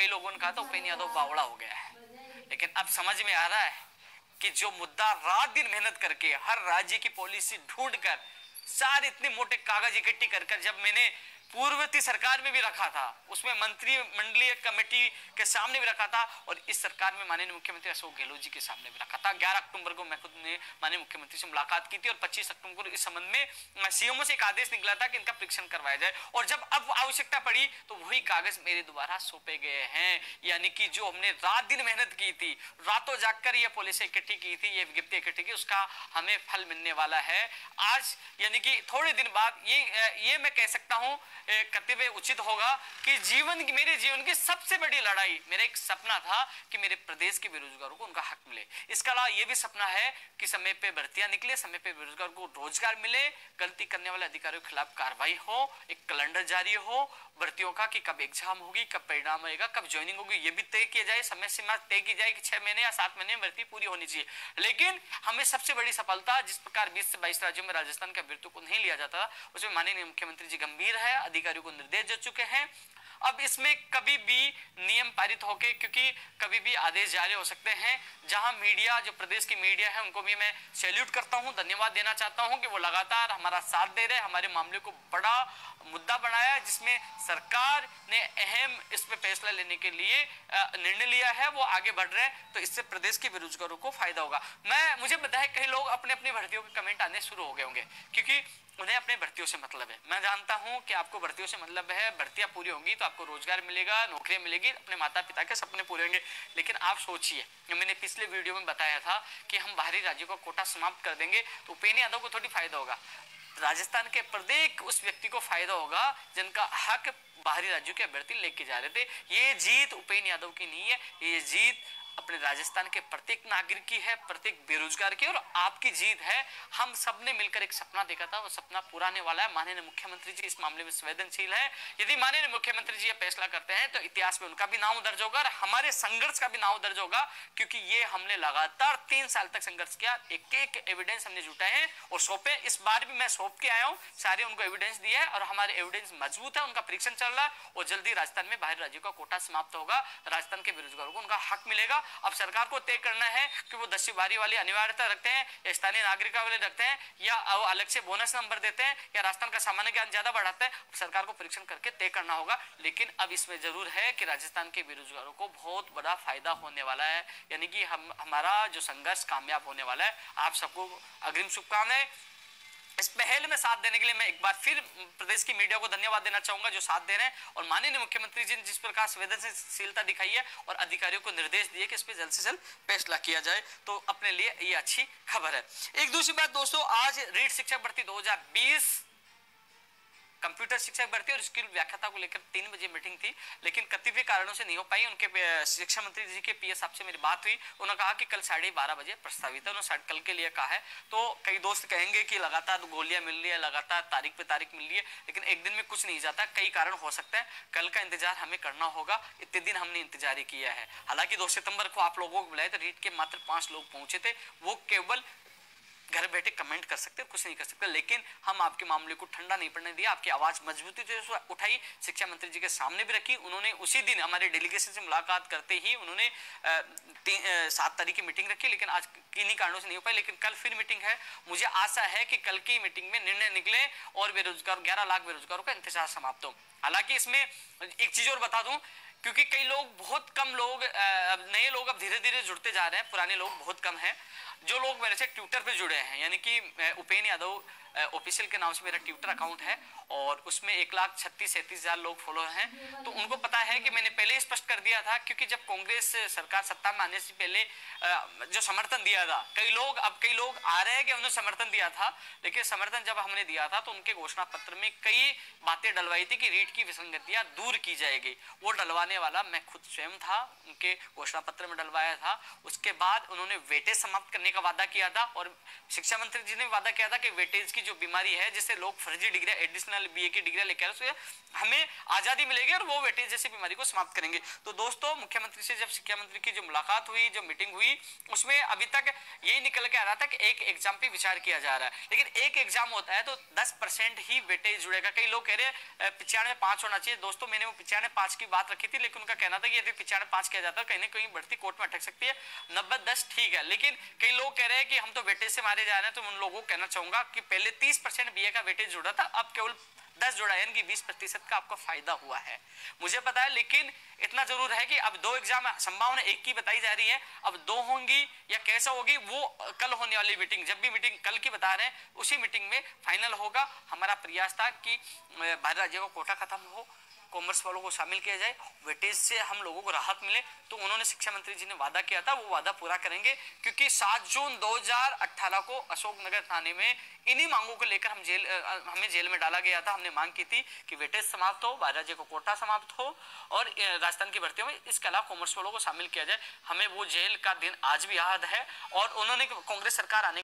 कई लोगों ने कहा था उपेंद्र यादव बावड़ा हो गया है, लेकिन अब समझ में आ रहा है कि जो मुद्दा रात दिन मेहनत करके हर राज्य की पॉलिसी ढूंढकर सारे इतने मोटे कागज इकट्ठी कर जब मैंने पूर्ववर्ती सरकार में भी रखा था, उसमें मंत्रिमंडलीय कमेटी के सामने भी रखा था, और इस सरकार में माननीय मुख्यमंत्री अशोक गहलोत जी के सामने भी रखा था। 11 अक्टूबर को मैं खुद ने माननीय मुख्यमंत्री से मुलाकात की थी और 25 अक्टूबर को इस संबंध में सीएमओ से एक आदेश निकला था कि इनका परीक्षण करवाया जाए, और जब अब आवश्यकता पड़ी तो वही कागज मेरे द्वारा सौंपे गए हैं। यानी कि जो हमने रात दिन मेहनत की थी, रातों जागकर यह पॉलिसी इकट्ठी की थी, ये विज्ञप्ति इकट्ठी की, उसका हमें फल मिलने वाला है आज। यानी कि थोड़े दिन बाद ये मैं कह सकता हूं कर्तव्य उचित होगा कि मेरे जीवन की सबसे बड़ी लड़ाई, मेरा एक सपना था कि मेरे प्रदेश के बेरोजगारों को उनका हक मिले। इसके अलावा यह भी सपना है कि समय पे भर्तियां निकले, समय पे बेरोजगार को रोजगार मिले, गलती करने वाले अधिकारियों के खिलाफ कार्रवाई हो, एक कैलेंडर जारी हो भर्तियों का कि कब एग्जाम होगी, कब परिणाम आएगा, कब ज्वाइनिंग होगी, ये भी तय किया जाए, समय सीमा तय की जाए कि 6 महीने या 7 महीने में भर्ती पूरी होनी चाहिए। लेकिन हमें सबसे बड़ी सफलता, जिस प्रकार 20 से 22 राज्यों में राजस्थान के अभ्यर्थियों को नहीं लिया जाता, उसमें माननीय मुख्यमंत्री जी गंभीर है, अधिकारियों को निर्देश दे चुके हैं। अब इसमें कभी भी नियम पारित होके, क्योंकि कभी भी आदेश जारी हो सकते हैं, जहां मीडिया, जो प्रदेश की मीडिया है, उनको भी मैं सैल्यूट करता हूं, धन्यवाद देना चाहता हूं कि वो लगातार हमारा साथ दे रहे हैं, हमारे मामले को बड़ा मुद्दा बनाया, जिसमें सरकार ने अहम इस पे फैसला लेने के लिए निर्णय लिया है, वो आगे बढ़ रहे हैं, तो इससे प्रदेश के बेरोजगारों को फायदा होगा। मुझे पता है कई लोग अपने अपनी भर्तियों के कमेंट आने शुरू हो गए होंगे, क्योंकि उन्हें अपने भर्तियों से मतलब है। मैं जानता हूं कि आपको भर्तियों से मतलब है, भर्तियां पूरी होंगी तो आपको रोजगार मिलेगा, नौकरियां मिलेगी, अपने माता पिता के सपने पूरे होंगे। लेकिन आप सोचिए, मैंने पिछले वीडियो में बताया था कि हम बाहरी राज्यों का कोटा समाप्त कर देंगे तो उपेंद्र यादव को थोड़ी फायदा होगा, राजस्थान के प्रत्येक उस व्यक्ति को फायदा होगा जिनका हक बाहरी राज्यों के अभ्यर्थी लेके जा रहे थे। ये जीत उपेंद्र यादव की नहीं है, ये जीत अपने राजस्थान के प्रत्येक नागरिक की है, प्रत्येक बेरोजगार की, और आपकी जीत है। हम सबने मिलकर एक सपना देखा था, वो सपना पूरा होने वाला है। माननीय मुख्यमंत्री जी इस मामले में संवेदनशील है। यदि माननीय मुख्यमंत्री जी ये फैसला करते हैं तो इतिहास में उनका भी नाम दर्ज होगा और हमारे संघर्ष का भी नाम दर्ज होगा, क्योंकि ये हमने लगातार 3 साल तक संघर्ष किया, एक एक एविडेंस हमने जुटाए हैं और सौंपे। इस बार भी मैं सौंप के आया हूं, सारे उनको एविडेंस दिए है और हमारे एविडेंस मजबूत है, उनका परीक्षण चल रहा है और जल्दी राजस्थान में बाहरी राज्यों का कोटा समाप्त होगा, राजस्थान के बेरोजगारों को उनका हक मिलेगा। अब सरकार को तय करना है कि वो 10वीं 12वीं वाली अनिवार्यता रखते हैं या स्थानीय नागरिक वाले रखते हैं, या वो अलग से बोनस नंबर देते हैं, या राजस्थान का सामान्य ज्ञान ज्यादा बढ़ाते हैं। सरकार को परीक्षण करके तय करना होगा। लेकिन अब इसमें जरूर है कि राजस्थान के बेरोजगारों को बहुत बड़ा फायदा होने वाला है, यानी कि हमारा जो संघर्ष कामयाब होने वाला है। आप सबको अग्रिम शुभकामनाएं। इस पहल में साथ देने के लिए मैं एक बार फिर प्रदेश की मीडिया को धन्यवाद देना चाहूंगा जो साथ दे रहे हैं, और माननीय मुख्यमंत्री जी ने जिस प्रकार संवेदनशीलता दिखाई है और अधिकारियों को निर्देश दिए कि इस पर जल्द से जल्द फैसला किया जाए, तो अपने लिए ये अच्छी खबर है। एक दूसरी बात दोस्तों, आज रीट शिक्षक भर्ती 2020 कंप्यूटर शिक्षक भर्ती और स्किल व्याख्याता को लेकर 3 बजे मीटिंग थी, लेकिन कतिपय कारणों से नहीं हो पाई। उनके शिक्षा मंत्री जी के पीएस साहब से मेरी बात हुई, उन्होंने कहा कि कल 12:30 बजे प्रस्तावित है, उन्होंने कल के लिए कहा है। तो कई दोस्त कहेंगे कि लगातार गोलियां मिल रही है, लगातार तारीख पे तारीख मिल रही है, लेकिन एक दिन में कुछ नहीं जाता, कई कारण हो सकते हैं। कल का इंतजार हमें करना होगा, इतने दिन हमने इंतजार किया है। हालांकि 2 सितंबर को आप लोगों को बुलाए थे, रीट के मात्र 5 लोग पहुंचे थे, वो केवल घर बैठे कमेंट कर सकते, कुछ नहीं कर सकते, लेकिन हम आपके मामले को ठंडा नहीं पड़ने दिया। आपकी आवाज मजबूती से उठाई, शिक्षा मंत्री जी के सामने भी रखी। उन्होंने उसी दिन हमारे डेलीगेशन से मुलाकात करते ही उन्होंने 7 तारीख की मीटिंग रखी, लेकिन आज किन्हीं कारणों से नहीं हो पाई, लेकिन कल फिर मीटिंग है। मुझे आशा है कि कल की मीटिंग में निर्णय निकले और बेरोजगार 11 लाख बेरोजगारों का इंतजार समाप्त हो। हालांकि इसमें एक चीज और बता दूं, क्योंकि कई लोग, बहुत कम लोग, नए लोग अब धीरे धीरे जुड़ते जा रहे हैं, पुराने लोग बहुत कम हैं। जो लोग मेरे से ट्विटर पे जुड़े हैं, यानी कि उपेंद्र यादव ऑफिशियल के नाम से मेरा ट्विटर अकाउंट है और उसमें 1,36,37,000 लोग फॉलोअर हैं, तो उनको पता है कि मैंने पहले ही स्पष्ट कर दिया था, क्योंकि जब कांग्रेस सरकार सत्ता में आने से पहले जो समर्थन दिया था, कई लोग आ रहे हैं कि उन्होंने समर्थन दिया था, लेकिन समर्थन जब हमने दिया था तो उनके घोषणा पत्र में कई बातें डलवाई थी कि रीट की विसंगतियां दूर की जाएगी। वो डलवाने वाला मैं खुद स्वयं था, उनके घोषणा पत्र में डलवाया था। उसके बाद उन्होंने वेटेज समाप्त करने का वादा किया था और शिक्षा मंत्री जी ने वादा किया था कि वेटेज की की जो बीमारी है, जिससे लोग फर्जी डिग्री एडिशनल बीए की डिग्री लेकर उससे हमें आजादी मिलेगी और वो वेटेज जैसी बीमारी को समाप्त करेंगे। तो दोस्तों, मुख्यमंत्री से जब शिक्षा मंत्री की जो मुलाकात हुई, जो मीटिंग हुई, उसमें अभी तक यही निकल के आ रहा था कि एक एग्जाम पे विचार किया जा रहा है, लेकिन एक एग्जाम होता है तो 10% ही वेटेज जुड़ेगा। कई लोग कह रहे हैं 95 होना चाहिए। दोस्तों, मैंने वो 95 की बात रखी थी, लेकिन उनका कहना था कि यदि 95 किया जाता है कहीं ना कहीं बढ़ती कोर्ट में अटक सकती है। 90-10 ठीक है, लेकिन कई लोग कह रहे हैं कि हम तो वेटेज से मारे जा रहे हैं। तो उन लोगों को कहना चाहूंगा कि पहले 30% बीए का वेटेज जुड़ा था, अब केवल 10 जुड़ा, यानी कि 20% का आपको फायदा हुआ है, मुझे पता है। लेकिन इतना जरूर है कि अब 2 एग्जाम, संभावना एक की बताई जा रही है, अब 2 होंगी या कैसा होगी वो कल होने वाली मीटिंग, जब भी मीटिंग कल की बता रहे हैं उसी मीटिंग में फाइनल होगा। हमारा प्रयास था कि बाहर राज्यों का कोटा खत्म हो, कॉमर्स वालों को शामिल किया जाए, वेटेज से हम लोगों को राहत मिले। तो उन्होंने, शिक्षा मंत्री जी ने वादा किया था, वो वादा पूरा करेंगे, क्योंकि 7 जून 2018 को अशोकनगर थाने में इन्हीं मांगों को लेकर हमें जेल में डाला गया था। हमने मांग की थी कि वेटेज समाप्त हो, बाहर राज्य को कोटा समाप्त हो और राजस्थान की भर्तियों में इसके अलावा कॉमर्स वालों को शामिल किया जाए। हमें वो जेल का दिन आज भी याद है। और उन्होंने, कांग्रेस सरकार आने